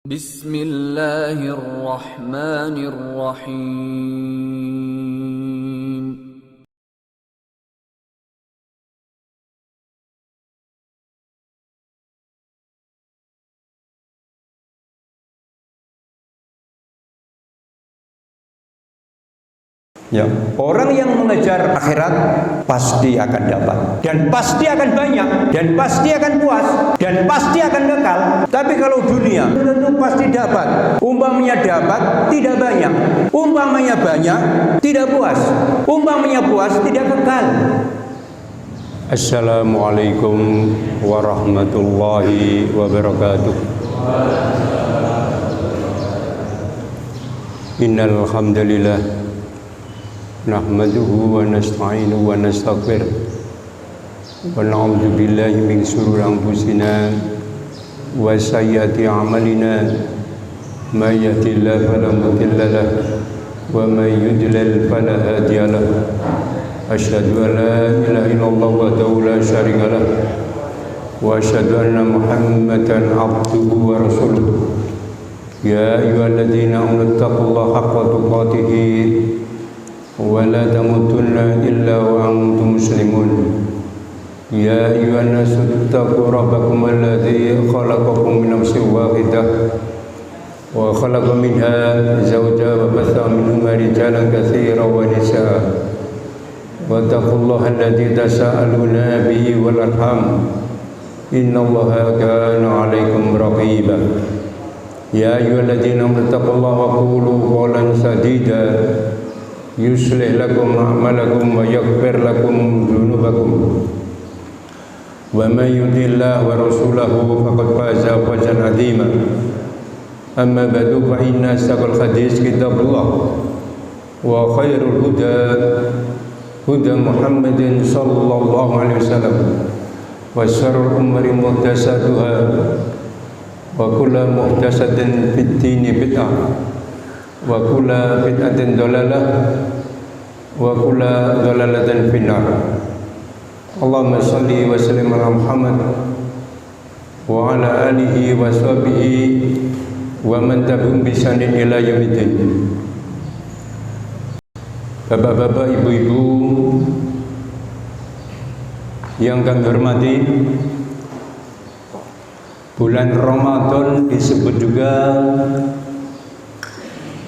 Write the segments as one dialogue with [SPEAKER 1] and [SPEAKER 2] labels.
[SPEAKER 1] Bismillahirrahmanirrahim.
[SPEAKER 2] Ya, orang yang mengejar akhirat pasti akan dapat, dan pasti akan banyak, dan pasti akan puas, dan pasti akan kekal. Tapi kalau dunia tentu pasti dapat. Umpamanya dapat, tidak banyak. Umpamanya banyak, tidak puas. Umpamanya puas, tidak kekal. Assalamualaikum warahmatullahi wabarakatuh. Innal hamdalillah nahmaduhu wa nasta'inuhu wa nastaghfir wa na'udzu billahi min shururi anfusina wa sayyiati a'malina may yahdihillahu fala mudilla lahu wa may yudlil fala hadiya lahu asyhadu an la ilaha illallah wahdahu la syarika lahu wa asyhadu anna muhammadan abduhu wa rasuluh ya ayyuhalladzina amanu taqullaha haqqa tuqatih ولا تموتن إلا وأنتم مسلمون يا أيها الناس اتقوا ربكم الذي خلقكم من نفس واحدة وخلق منها زوجها وبث منهما رجالا كثيرا ونساء واتقوا الله الذي تساءلون به والأرحام إن الله كان عليكم رقيبا يا أيها الذين آمنوا اتقوا الله وقولوا قولا سديدا yuslih lakum a'malakum wa yaghfir lakum dzunubakum wa may yuti'illah wa rasulahu faqad faza fawzan 'azima amma ba'du fa inna asdaqal hadits kitabullah wa khairul huda huda Muhammadin sallallahu alaihi wasallam wa syarrul umuri muhdatsatuha wa kullu muhdatsatin fid dini bid'ah wa kulla bid'atin dhalalah wa kulla dhalalatin finnar. Allahumma salli wa sallim ala Muhammad wa ala alihi wa sahbihi wa man tabi'ahum bi ihsanin ila yaumiddin. Bapak-bapak, ibu-ibu yang kami hormati, bulan Ramadan disebut juga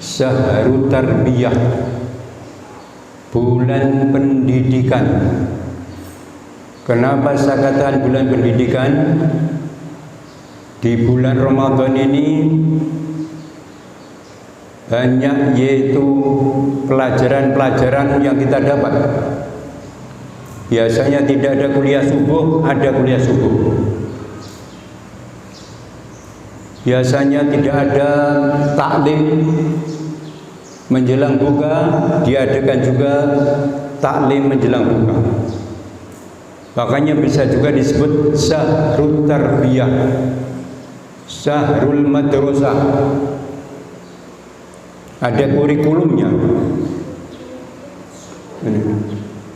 [SPEAKER 2] Syahrut Tarbiyah, bulan pendidikan. Kenapa saya katakan bulan pendidikan? Di bulan Ramadan ini banyak yaitu pelajaran-pelajaran yang kita dapat. Biasanya tidak ada kuliah subuh, ada kuliah subuh. Biasanya tidak ada taklim menjelang buka, diadakan juga taklim menjelang buka. Makanya bisa juga disebut Syahrut Tarbiyah, Syahrul Madrasah. Ada kurikulumnya.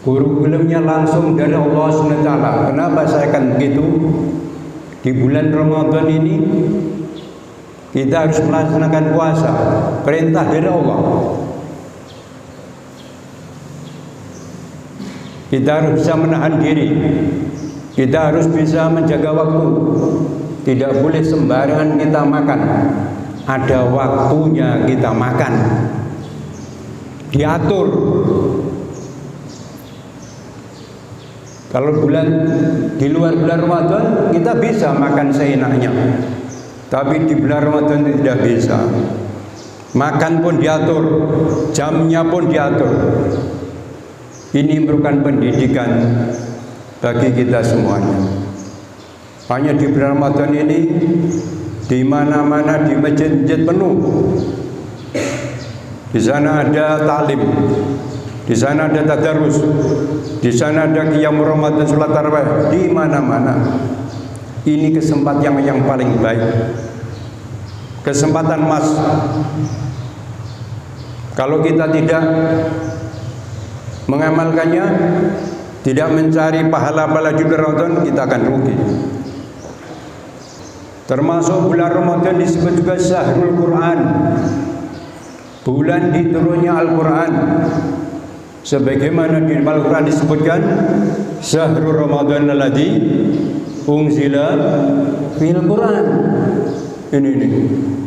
[SPEAKER 2] Kurikulumnya langsung dari Allah SWT. Kenapa saya akan begitu? Di bulan Ramadan ini kita harus melaksanakan puasa, perintah dari Allah. Kita harus bisa menahan diri. Kita harus bisa menjaga waktu. Tidak boleh sembarangan kita makan. Ada waktunya kita makan. Diatur. Kalau di luar bulan Ramadan kita bisa makan seenaknya. Tapi di bulan Ramadan tidak bisa. Makan pun diatur, jamnya pun diatur. Ini merupakan pendidikan bagi kita semuanya. Hanya di bulan Ramadan ini, di mana-mana di masjid-masjid penuh. Di sana ada taklim, di sana ada tadarus, di sana ada qiyamul Ramadan, salat tarawih, di mana-mana. Ini kesempatan yang paling baik, kesempatan emas. Kalau kita tidak mengamalkannya, tidak mencari pahala-pahala di Ramadan, kita akan rugi. Termasuk bulan Ramadan disebut juga Syahrul Quran, bulan diturunnya Al-Quran. Sebagaimana di Al-Quran disebutkan Syahrul Ramadan alladzi unzila fil Quran. Ini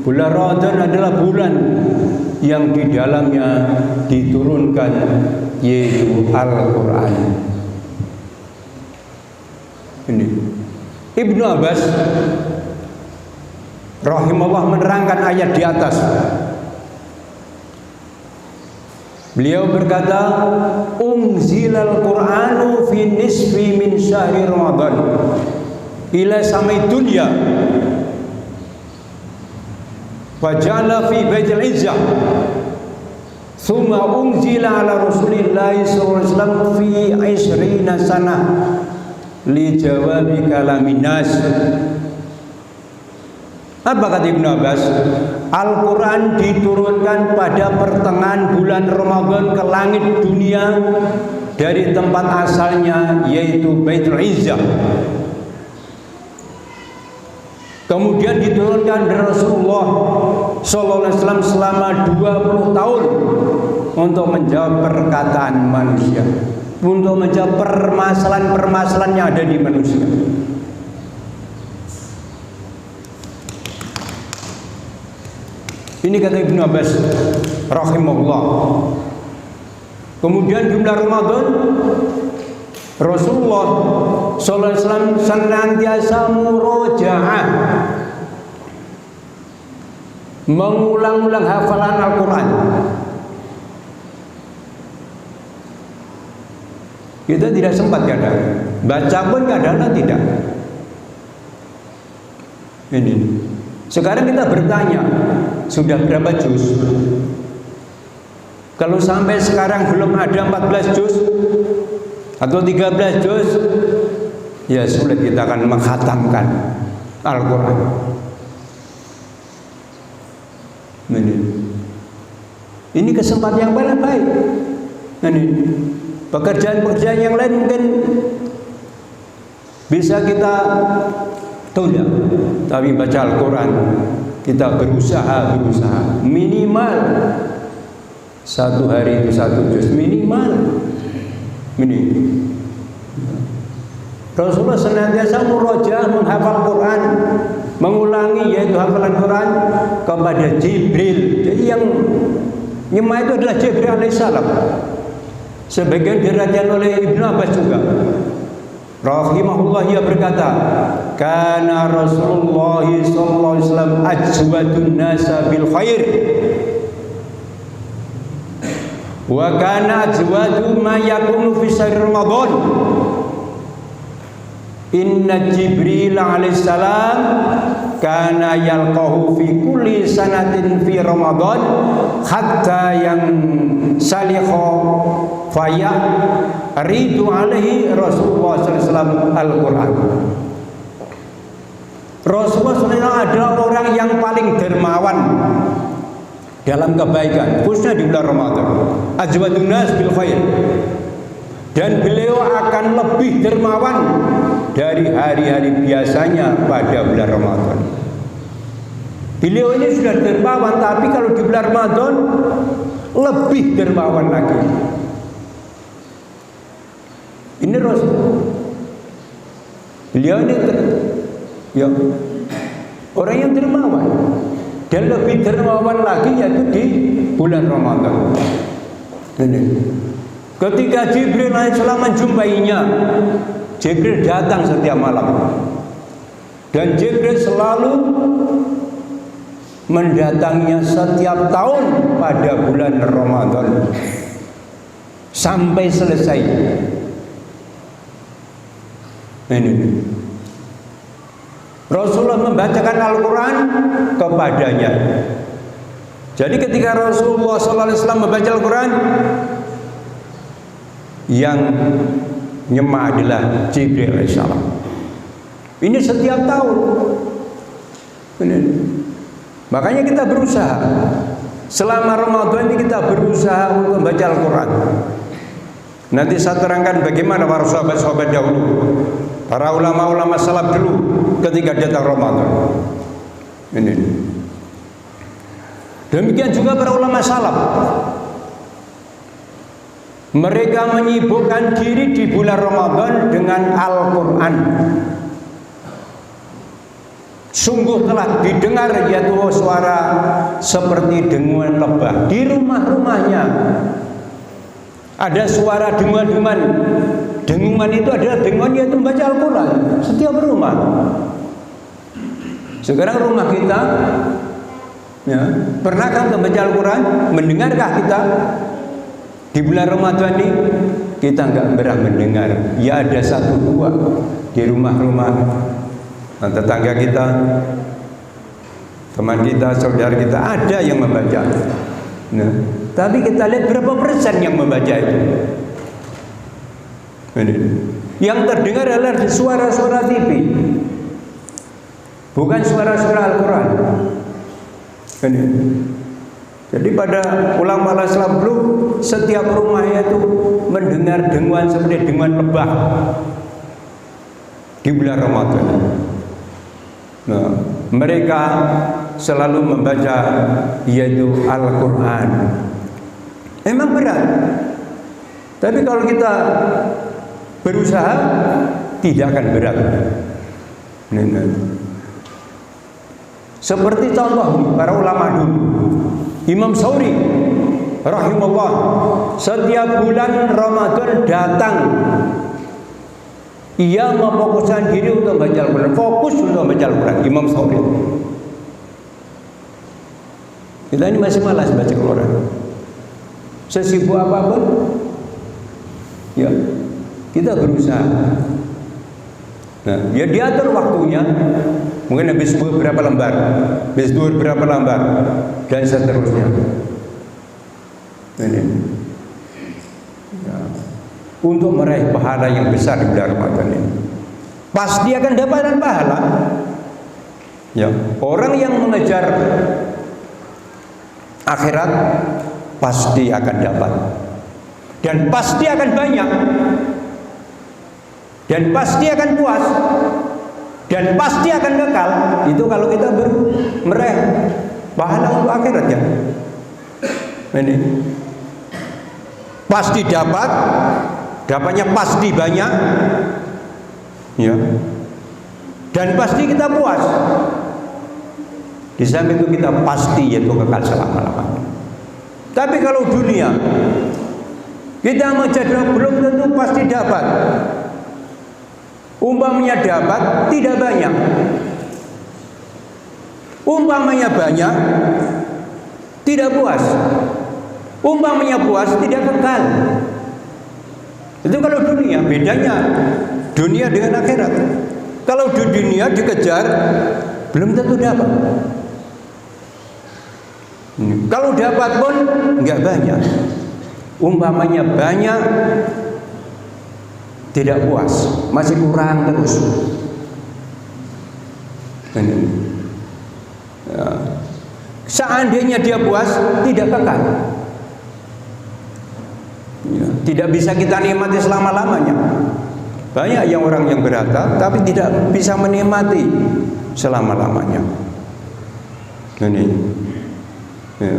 [SPEAKER 2] bulan Ramadan adalah bulan yang di dalamnya diturunkan yaitu Al-Quran. Ini Ibnu Abbas rahimahullah menerangkan ayat di atas. Beliau berkata, unzilal Qur'anu fi nisfi min syahri Ramadan ila samai dunya wa ja'ala fi baitil izzah thumma unzila ala Rasulillahi sallallahu alaihi wasallam fi 20 sanah li jawabi kalamin nas. Apa kata Ibnu Abbas? Al-Quran diturunkan pada pertengahan bulan Ramadan ke langit dunia dari tempat asalnya yaitu Baitul Izzah. Kemudian diturunkan dari Rasulullah sallallahu alaihi wasallam selama 20 tahun untuk menjawab perkataan manusia, untuk menjawab permasalahan-permasalahan yang ada di manusia. Ini kata Ibnu Abbas rahimahullah. Kemudian di bulan Ramadan Rasulullah sallallahu alaihi wasallam senantiasa murojaah, mengulang-ulang hafalan Al-Quran. Kita tidak sempat kadang baca pun kadang tidak. Ini sekarang kita bertanya, sudah berapa juz? Kalau sampai sekarang belum ada 14 juz atau 13 juz, ya sulit kita akan menghatamkan Al-Quran. Ini kesempatan yang paling baik. Ini pekerjaan-pekerjaan yang lain mungkin bisa kita tunda, tapi baca Al-Quran kita berusaha minimal 1 hari itu 1 juz minimal. Ini Rasulullah senantiasa murojaah menghafal Quran, mengulangi yaitu hafalan Quran kepada Jibril. Jadi yang nyema itu adalah Jibril alaihissalam. Sebagian diriwayatkan oleh Ibnu Abbas juga rahimahullah, ia berkata, kana Rasulullah sallallahu alaihi wasallam ajwadun nasa bil khair wa kana ajwadu ma yakunu fi syahr Ramadan. Inna Jibril alaihissalam kana yalqahu fi kulli sanatin fi Ramadan hatta yang salikha faya ridu alaihi Rasulullah SAW Al-Quran. Rasulullah SAW adalah orang yang paling dermawan dalam kebaikan, khususnya di bulan Ramadan. Ajwadun nas bil khair. Dan beliau akan lebih dermawan dari hari-hari biasanya pada bulan Ramadan. Beliau ini sudah dermawan, tapi kalau di bulan Ramadan lebih dermawan lagi. Ini Rasul. Beliau ini ya, orang yang dermawan, dan lebih dermawan lagi yaitu di bulan Ramadan. Ini. Ketika Jibril alaihissalam menjumpainya, Jibril datang setiap malam, dan Jibril selalu mendatanginya setiap tahun pada bulan Ramadan sampai selesai. Ini Rasulullah membacakan Al-Quran kepadanya. Jadi ketika Rasulullah SAW membaca Al-Quran, yang nyema adalah Jibril alaihissalam. Ini setiap tahun. Ini. Makanya kita berusaha selama Ramadan ini, kita berusaha untuk membaca Al-Quran. Nanti saya terangkan bagaimana para sahabat-sahabat dahulu Para ulama-ulama salaf dulu ketika datang Ramadan. Ini. Demikian juga para ulama salaf. Mereka menyibukkan diri di bulan Ramadan dengan Al-Quran. Sungguh telah didengar yaitu suara seperti dengungan lebah di rumah-rumahnya. Ada suara dengungan-dengungan. Dengungan itu adalah dengungan yaitu membaca Al-Quran setiap rumah. Sekarang rumah kita, ya, pernahkah membaca Al-Quran? Mendengarkah kita? Di bulan Ramadan ini kita nggak pernah mendengar. Ya ada satu dua di rumah-rumah tetangga kita, teman kita, saudara kita ada yang membaca. Nah, tapi kita lihat berapa persen yang membaca itu. Ini. Yang terdengar adalah suara-suara TV, bukan suara-suara Al-Quran. Ini. Jadi pada ulama Islam dulu setiap rumahnya itu mendengar dengungan seperti dengungan lebah di bulan Ramadan. Nah, mereka selalu membaca yaitu Al-Quran. Memang berat, tapi kalau kita berusaha tidak akan berat. Seperti contoh para ulama dulu, Imam Sauri rahimahullah, setiap bulan Ramadan datang ia memfokuskan diri untuk baca Al-Quran, fokus untuk baca Al-Quran. Imam Sauri. Kita ini masih malas baca Al-Quran. Sesibuk apapun, ya kita berusaha. Nah, ya diatur waktunya. Mungkin habis berapa lembar, habis berapa lembar, dan seterusnya. Ini. Ya. Untuk meraih pahala yang besar di bulan Ramadan ini, pasti akan dapatkan pahala. Ya, orang yang mengejar akhirat pasti akan dapat, dan pasti akan banyak, dan pasti akan puas, dan pasti akan kekal. Itu kalau kita meraih pahala untuk akhirat ya. Ini pasti dapat, dapatnya pasti banyak, ya, dan pasti kita puas. Di samping itu kita pasti yaitu kekal selama-lamanya. Tapi kalau dunia kita menjadi belum tentu pasti dapat. Umpamanya dapat tidak banyak, umpamanya banyak tidak puas, umpamanya puas tidak kekal. Itu kalau dunia. Bedanya dunia dengan akhirat. Kalau di dunia dikejar belum tentu dapat. Kalau dapat pun nggak banyak, umpamanya banyak tidak puas, masih kurang terus. Ya. Seandainya dia puas, tidak kekal. Ya. Tidak bisa kita nikmati selama-lamanya. Banyak yang orang yang berharta, tapi tidak bisa menikmati selama-lamanya. Ini. Ya.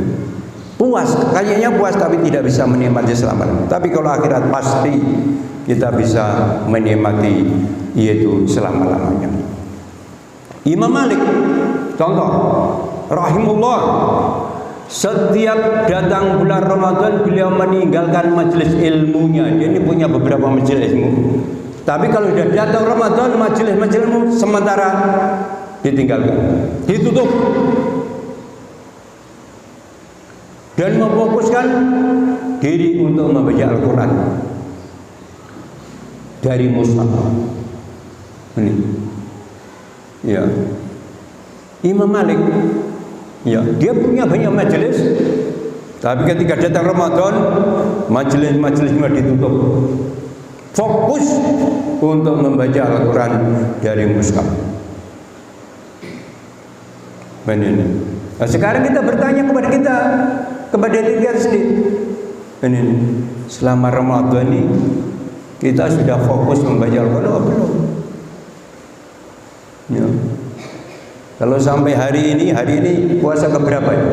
[SPEAKER 2] Puas, kayaknya puas, tapi tidak bisa menikmati selama-lamanya. Tapi kalau akhirat pasti kita bisa menikmati yaitu selama-lamanya. Imam Malik contoh rahimullah, setiap datang bulan Ramadan beliau meninggalkan majelis ilmunya. Dia ini punya beberapa majelis ilmu, tapi kalau sudah datang Ramadan majelis ilmu sementara ditinggalkan, ditutup, dan memfokuskan diri untuk membaca Al-Quran dari mushaf. Ini, ya, Imam Malik, ya, dia punya banyak majelis, tapi ketika datang Ramadan, majelis-majelisnya ditutup, fokus untuk membaca Al-Quran dari mushaf. Ini. Nah, sekarang kita bertanya kepada diri kita sendiri. Ini, selama Ramadan ini kita sudah fokus membaca Al-Quran atau belum? Ya. Kalau sampai hari ini puasa keberapa ya?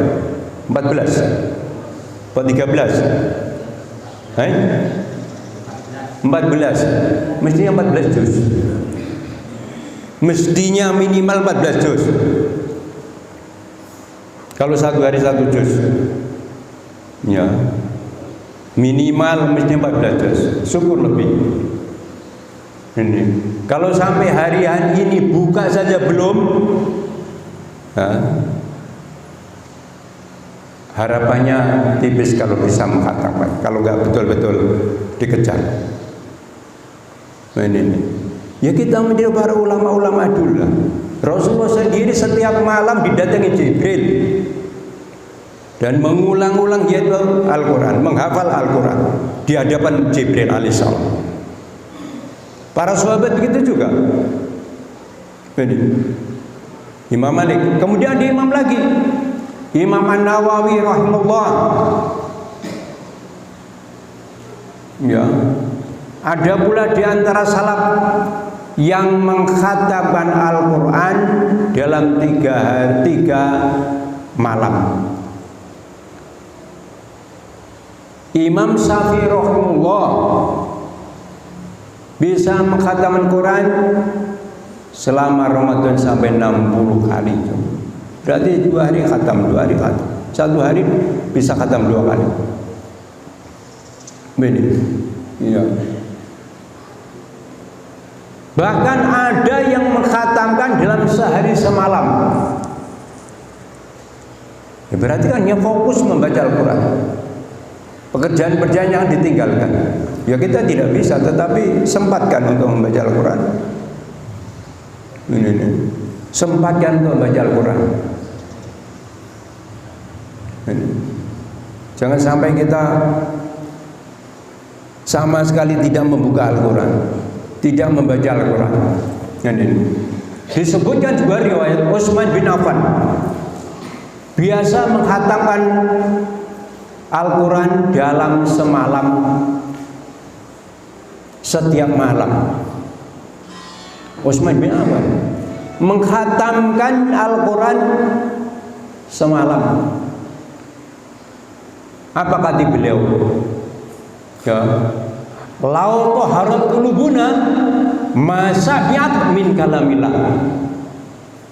[SPEAKER 2] 14 atau 13? 14. Mestinya 14 juz. Mestinya minimal 14 juz. Kalau satu hari 1 juz, ya minimal mestinya 14 juz. Syukur lebih. Ini. Kalau sampai hari ini buka saja belum, harapannya tipis kalau bisa mengkhatamkan. Kalau nggak betul-betul dikejar. Ini. Ya kita menjadi para ulama-ulama dulu lah. Rasulullah sendiri setiap malam didatangi Jibril dan mengulang-ulang yaitu Al-Quran, menghafal Al-Quran di hadapan Jibril alaihissalam. Para sahabat begitu juga. Ini. Imam Malik, kemudian ada imam lagi, Imam An-Nawawi rahimahullah. Ya. Ada pula di antara salaf yang mengkhatamkan Al-Quran dalam 3 malam. Imam Syafi'i rahimahullah bisa mengkhatamkan Quran selama Ramadan sampai 60 kali. Berarti 2 hari khatam, 2 hari khatam. 1 hari bisa khatam 2 kali. Ini. Iya. Bahkan ada yang mengkhatamkan dalam sehari semalam. Ya, berarti kan dia fokus membaca Al-Quran. Pekerjaan-pekerjaan yang ditinggalkan. Ya kita tidak bisa, tetapi sempatkan untuk membaca Al-Quran. Ini. Sempatkan untuk membaca Al-Quran. Ini. Jangan sampai kita sama sekali tidak membuka Al-Quran, tidak membaca Al-Quran. Disebutkan juga riwayat Utsman bin Affan biasa mengkhatamkan Al-Quran dalam semalam, setiap malam. Utsman bin Affan mengkhatamkan Al-Quran semalam. Apa kata beliau? Ya, lau taharat qulubuna masabiat min kalamillah.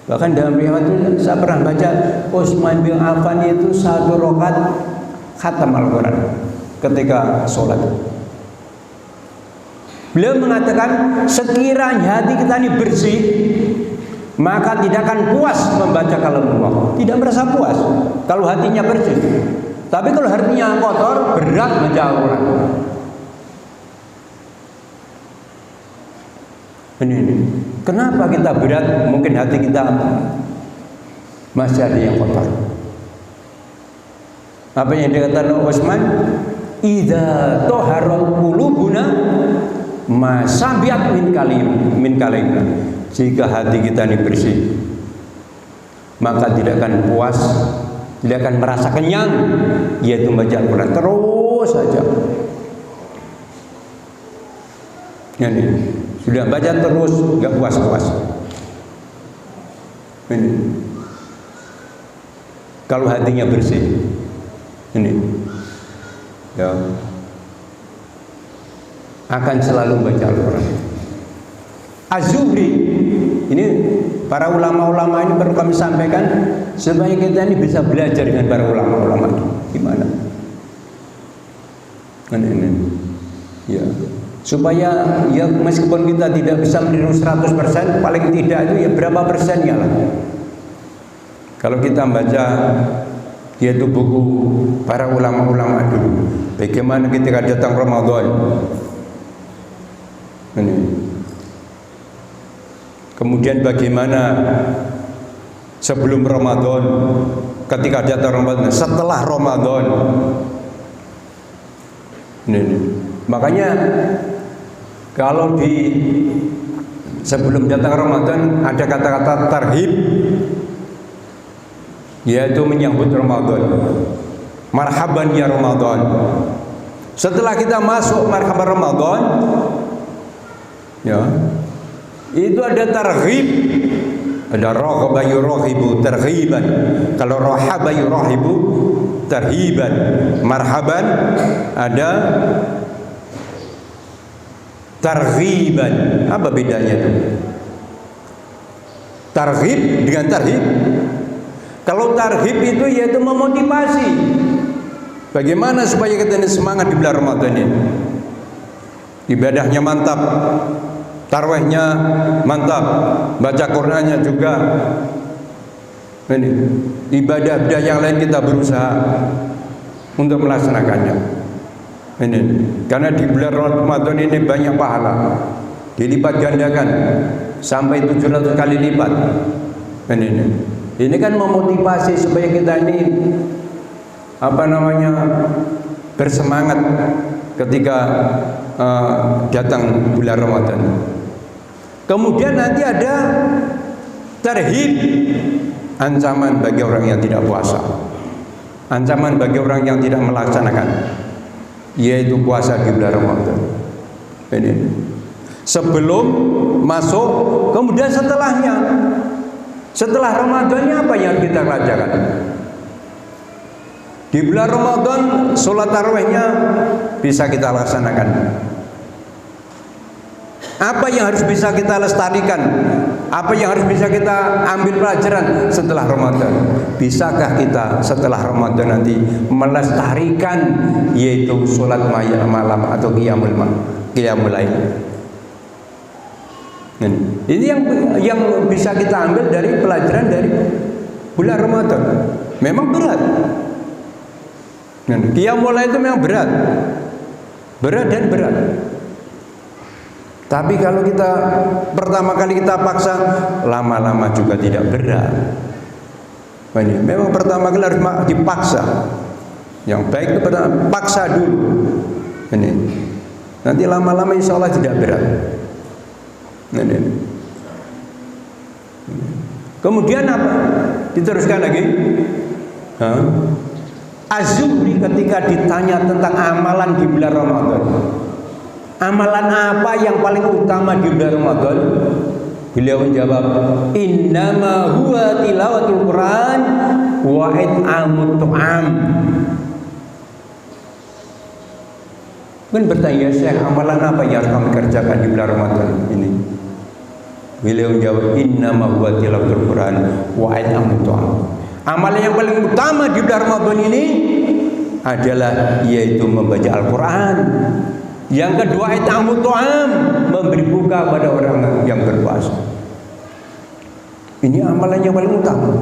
[SPEAKER 2] Bahkan dalam riwayat itu saya pernah baca Utsman bin Affan itu 1 rakaat khatam Al-Quran ketika sholat. Beliau mengatakan sekiranya hati kita ini bersih, maka tidak akan puas membaca kalamullah. Tidak merasa puas kalau hatinya bersih. Tapi kalau hatinya kotor, berat baca Al-Quran. Ini. Kenapa kita berat? Mungkin hati kita masih ada yang kotor. Apa yang dikatakan Utsman? Idza taharat qulubuna masabiat min kalimna. Jika hati kita ini bersih, maka tidak akan puas, tidak akan merasa kenyang, yaitu membaca Al-Quran terus saja. Ini sudah baca terus, nggak puas-puas. Ini kalau hatinya bersih, ini ya akan selalu baca Al-Quran. Az-Zuhri, ini para ulama-ulama ini perlu kami sampaikan supaya kita ini bisa belajar dengan para ulama-ulama ini. Gimana? Ini. Ya. Supaya ya meskipun kita tidak bisa meniru 100%, paling tidak itu ya berapa persennya lah. Kalau kita baca yaitu buku para ulama-ulama dulu, bagaimana ketika datang Ramadan. Ini. Kemudian bagaimana sebelum Ramadan, ketika datang Ramadan, setelah Ramadan. Ini. Makanya kalau di sebelum datang Ramadan ada kata-kata tarhib, yaitu menyambut Ramadan. Marhaban ya Ramadan. Setelah kita masuk marhaban Ramadan, ya, itu ada tarhib, Ada raghaba yuraghibu targhiban. Kalau rahaba yurahibu tarhiban. Marhaban ada targhiban. Apa bedanya itu? Targhib dengan tarhib. Kalau tarhib itu yaitu memotivasi. Bagaimana supaya kita ini semangat di bulan Ramadan ini? Ibadahnya mantap, tarawihnya mantap, baca Qur'annya juga. Ini ibadah yang lain kita berusaha untuk melaksanakannya. Ini karena di bulan Ramadan ini banyak pahala, dilipat gandakan sampai 700 kali lipat. Ini kan memotivasi supaya kita ini bersemangat ketika datang bulan Ramadan. Kemudian nanti ada tarhib, ancaman bagi orang yang tidak puasa, ancaman bagi orang yang tidak melaksanakan, yaitu puasa di bulan Ramadan. Ini sebelum masuk, kemudian setelahnya. Setelah Ramadannya apa yang kita kerjakan? Di bulan Ramadan sholat tarawihnya bisa kita laksanakan. Apa yang harus bisa kita lestarikan? Apa yang harus bisa kita ambil pelajaran setelah Ramadan? Bisakah kita setelah Ramadan nanti melestarikan yaitu sholat malam atau qiyamul lail? Ini yang bisa kita ambil dari pelajaran dari bulan Ramadan. Memang berat. Qiyamul lail itu memang berat dan berat. Tapi kalau kita pertama kali kita paksa, lama-lama juga tidak berat. Memang pertama kali harus dipaksa. Yang baik itu pertama paksa dulu. Nanti lama-lama insya Allah tidak berat. Kemudian apa? Diteruskan lagi. Az-Zuhri ketika ditanya tentang amalan di bulan Ramadan, amalan apa yang paling utama di bulan Ramadan? Beliau menjawab, innama huwa tilawatul Quran wa it'amut tu'am. Kan bertanya, Syekh, amalan apa yang harus kami kerjakan di bulan Ramadan ini? Beliau menjawab, innama huwa tilawatul Quran wa it'amut tu'am. Amalan yang paling utama di bulan Ramadan ini adalah yaitu membaca Al-Quran. Yang kedua, it'amut tu'am, memberi buka pada orang yang berpuasa. Ini amalan yang paling utama.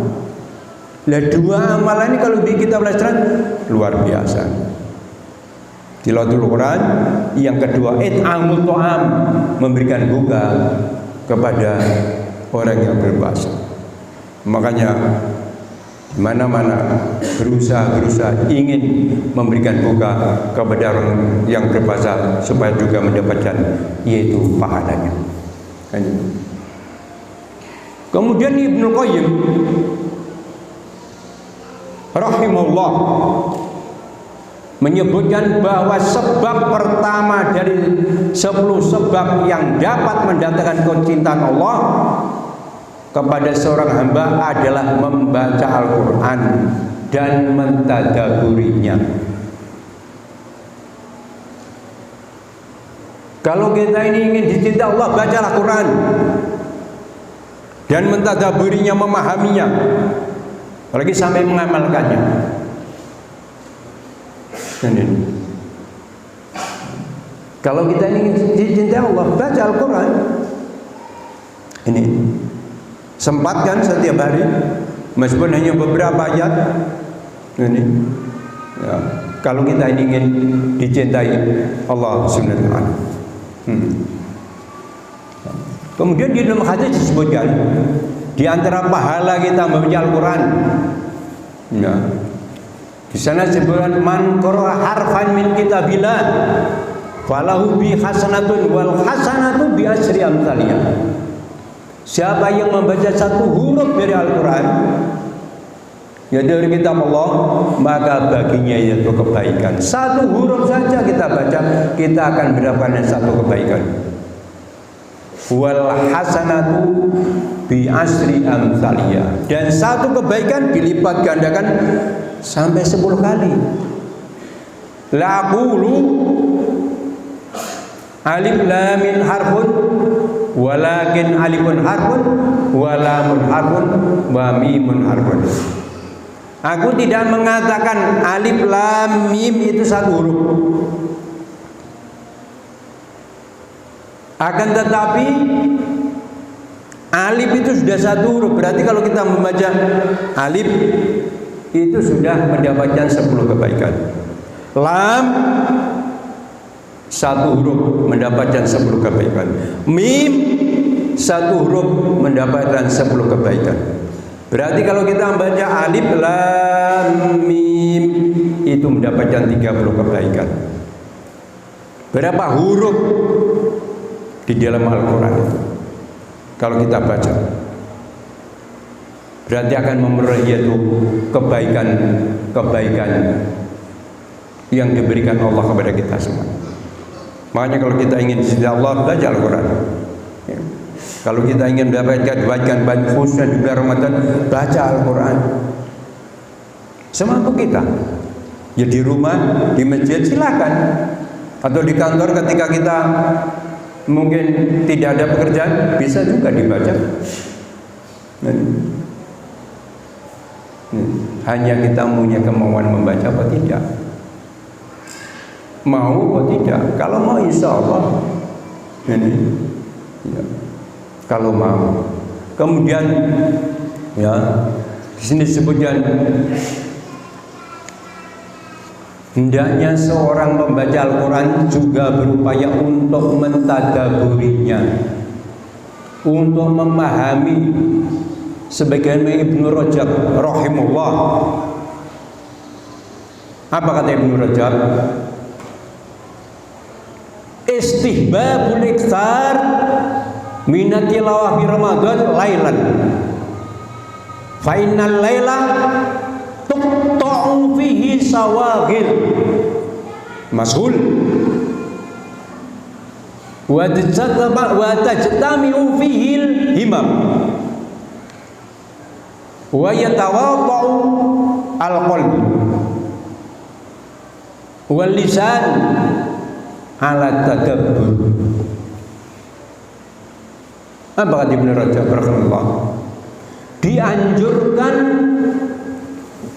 [SPEAKER 2] Lah dua amalan ini kalau kita belajar luar biasa. Tilawatul Quran, yang kedua it'amut tu'am, memberikan buka kepada orang yang berpuasa. Makanya mana-mana berusaha ingin memberikan buka kepada orang yang berpuasa supaya juga mendapatkan yaitu pahalanya. Kemudian Ibnu Qayyim rahimahullah menyebutkan bahwa sebab pertama dari 10 sebab yang dapat mendatangkan kecintaan Allah kepada seorang hamba adalah membaca Al-Quran dan mentadaburinya. Kalau kita ini ingin dicintai Allah, bacalah Quran dan mentadaburinya, memahaminya, apalagi sampai mengamalkannya. Kalau kita ingin dicintai Allah, baca Al-Quran. Ini sempatkan setiap hari, meskipun hanya beberapa ayat. Ini ya, kalau kita ingin dicintai Allah Subhanahu wa taala. Kemudian di dalam hadis disebutkan di antara pahala kita membaca Al-Quran. Ya. Di sana disebutkan man qara'a harfan min kitabillah falahu bi hasanatun wal hasanatu bi asyri amsalih. Siapa yang membaca satu huruf dari Al-Quran, ya dari kitab Allah, maka baginya itu kebaikan. Satu huruf saja kita baca, kita akan mendapatkan satu kebaikan. Wal hasanatu bi asri amsalia, dan satu kebaikan dilipat gandakan sampai 10 kali. La aqulu alif lam mim harfun walakin alifun harfun wa lamun harfun wa mimun harfun. Aku tidak mengatakan alif lam mim itu satu huruf. Akan tetapi alif itu sudah satu huruf. Berarti kalau kita membaca alif itu sudah mendapatkan 10 kebaikan. Lam satu huruf mendapatkan 10 kebaikan. Mim satu huruf mendapatkan 10 kebaikan. Berarti kalau kita membaca alif lam mim itu mendapatkan 30 kebaikan. Berapa huruf di dalam Al-Quran itu kalau kita baca, berarti akan memperoleh yaitu kebaikan yang diberikan Allah kepada kita semua. Makanya kalau kita ingin sisi Allah, baca Al-Quran ya. Kalau kita ingin mendapatkan kebaikan khususnya di bulan Ramadan, baca Al-Quran semampu kita. Ya di rumah, di masjid silakan, atau di kantor ketika kita mungkin tidak ada pekerjaan, bisa juga dibaca. Hanya kita punya kemauan membaca apa tidak, mau atau tidak. Kalau mau insya Allah ini ya, kalau mau. Kemudian ya di sini disebutkan hendaknya seorang membaca Al-Quran juga berupaya untuk mentadaburinya, untuk memahami. Sebagaimana Ibnu Rajab rahimahullah, apa kata Ibnu Rajab? Istihbabul iktsar minat tilawah fi Ramadan lailan, fa innal laila tuqta'u fihi sawagil mashul wa tajtami'u fihi himam wa yatawadau al-qalb wal lisan ala tadabbur. Apa kata Ibnu Rajab rahimahullah? Dianjurkan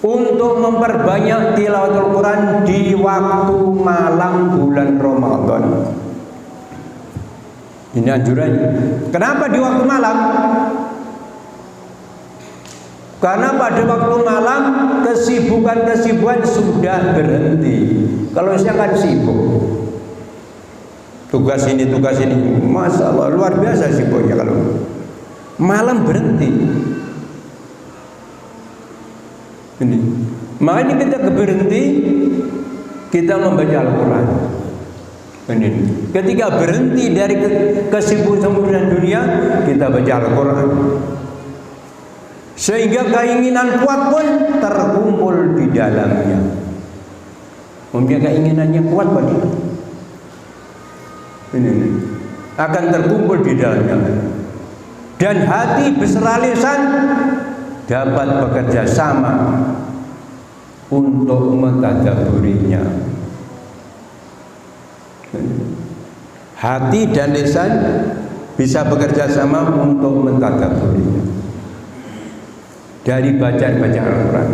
[SPEAKER 2] untuk memperbanyak tilawatul Quran di waktu malam bulan Ramadan. Ini anjurannya. Kenapa di waktu malam? Karena pada waktu malam kesibukan sudah berhenti. Kalau siang kan sibuk, tugas ini, Masya Allah, luar biasa sibuknya. Kalau malam berhenti ini, makanya kita berhenti, kita membaca Al-Quran. Ini, ketika berhenti dari kesibukan dunia, kita baca Al-Quran. Sehingga keinginan kuat pun terkumpul di dalamnya. Mungkin keinginannya kuat pada ini akan terkumpul di dalamnya. Dan hati beserta lisan dapat bekerja sama untuk mentadaburinya. Hati dan lisan bisa bekerja sama untuk mentadaburinya dari bacaan-bacaan Al-Quran.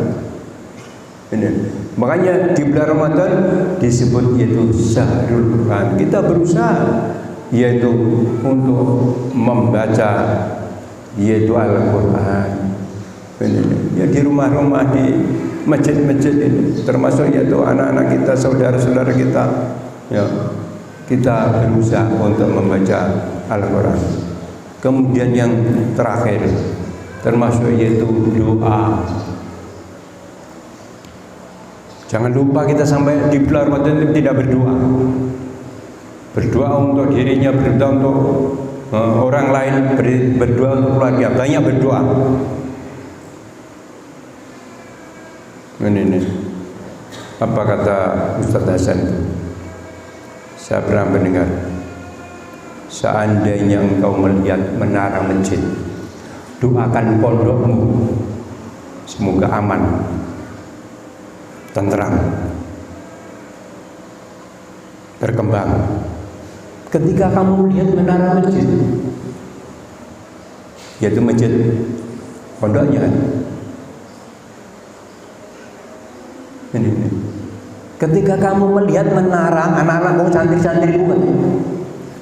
[SPEAKER 2] Makanya di bulan Ramadan disebut yaitu Syahrul Quran. Kita berusaha yaitu untuk membaca yaitu Al-Quran. Ya di rumah-rumah, di masjid-masjid ini, termasuk yaitu anak-anak kita, saudara-saudara kita, ya kita berusaha untuk membaca Al-Quran. Kemudian yang terakhir termasuk yaitu doa. Jangan lupa kita sampai di bulan Ramadan tidak berdoa. Berdoa untuk dirinya, berdoa untuk orang lain, berdoa untuk keluarga, banyak berdoa. Ini apa kata Ustaz Hasan? Saya pernah mendengar, seandainya engkau melihat menara masjid doakan pondokmu semoga aman, tentram, berkembang. Ketika kamu lihat menara masjid, yaitu masjid pondoknya, ini. Ketika kamu melihat menara, anak-anak mau santri-santri bukan,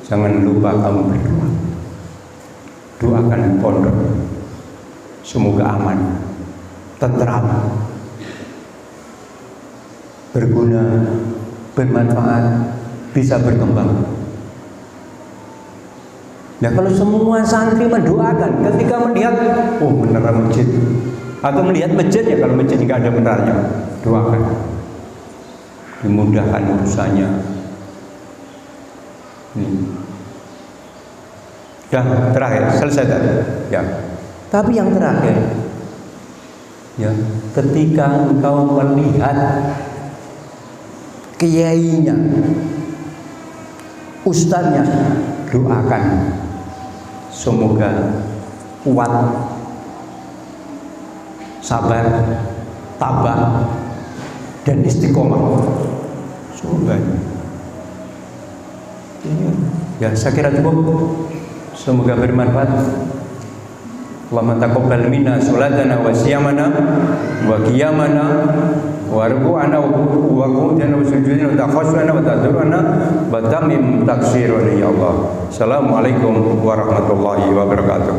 [SPEAKER 2] jangan lupa kamu berdoa. Doakan pondok semoga aman, tentram, berguna, bermanfaat, bisa berkembang. Nah, kalau semua santri mendoakan ketika melihat menara masjid, atau melihat masjid, ya kalau masjid nggak ada menaranya, doakan dimudahkan urusannya. Dah terakhir, selesai tadi. Ya. Tapi yang terakhir, ya, ketika engkau melihat kiainya, ustadznya, doakan semoga kuat, sabar, tabah, dan istiqomah. Semoga. Ya, saya kira cukup. Semoga bermanfaat. Allahumma taqabbal minna sholatana wa siyamana wa qiyamana wa ruku'ana wa qudana wa sujudana wa takhashana wa tadurana wa tamim taksirana ya Allah. Assalamualaikum warahmatullahi wabarakatuh.